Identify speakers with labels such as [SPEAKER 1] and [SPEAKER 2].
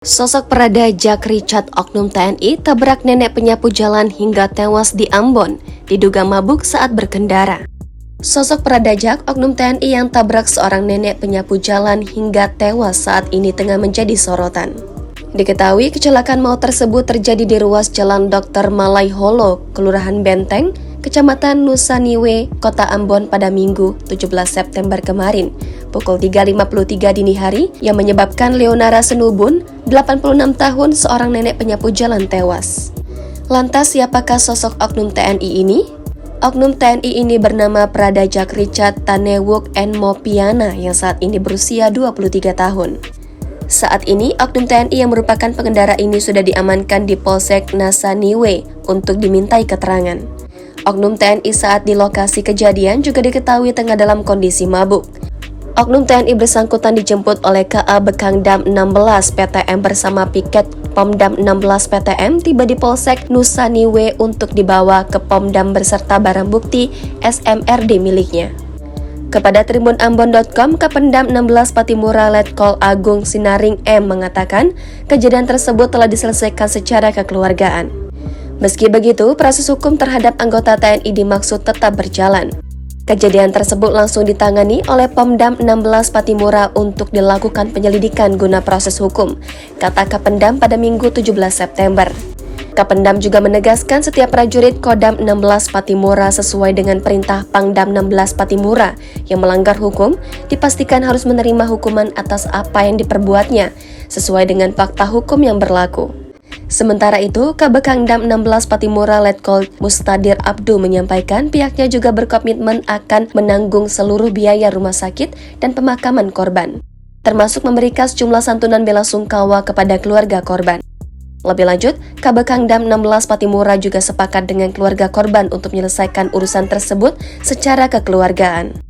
[SPEAKER 1] Sosok perada Jack Richard oknum TNI tabrak nenek penyapu jalan hingga tewas di Ambon, diduga mabuk saat berkendara. Sosok perada Jack oknum TNI yang tabrak seorang nenek penyapu jalan hingga tewas saat ini tengah menjadi sorotan. Diketahui kecelakaan maut tersebut terjadi di ruas Jalan Dr. Malaiholo, Kelurahan Benteng, Kecamatan Nusaniwe, Kota Ambon pada Minggu 17 September kemarin, pukul 3.53 dini hari, yang menyebabkan Leonara Senubun, 86 tahun, seorang nenek penyapu jalan tewas. Lantas siapakah sosok oknum TNI ini? Oknum TNI ini bernama Prada Jack Richard Tanewuk N. Mopiana yang saat ini berusia 23 tahun. Saat ini, oknum TNI yang merupakan pengendara ini sudah diamankan di Polsek Nasaniwe untuk dimintai keterangan. Oknum TNI saat di lokasi kejadian juga diketahui tengah dalam kondisi mabuk. Oknum TNI bersangkutan dijemput oleh KA Bekangdam 16 PTM bersama piket Pomdam 16 PTM tiba di Polsek Nusaniwe untuk dibawa ke Pomdam beserta barang bukti SMRD miliknya. Kepada tribunambon.com, Kapendam 16 Patimura Letkol Agung Sinaring M mengatakan kejadian tersebut telah diselesaikan secara kekeluargaan. Meski begitu, proses hukum terhadap anggota TNI dimaksud tetap berjalan. Kejadian tersebut langsung ditangani oleh Pomdam 16 Patimura untuk dilakukan penyelidikan guna proses hukum, kata Kapendam pada Minggu 17 September. Kapendam juga menegaskan setiap prajurit Kodam 16 Patimura sesuai dengan perintah Pangdam 16 Patimura yang melanggar hukum dipastikan harus menerima hukuman atas apa yang diperbuatnya sesuai dengan fakta hukum yang berlaku. Sementara itu, Kabekangdam 16 Patimura Letkol Mustadir Abdu menyampaikan pihaknya juga berkomitmen akan menanggung seluruh biaya rumah sakit dan pemakaman korban, termasuk memberikan sejumlah santunan bela sungkawa kepada keluarga korban. Lebih lanjut, Kabekangdam 16 Patimura juga sepakat dengan keluarga korban untuk menyelesaikan urusan tersebut secara kekeluargaan.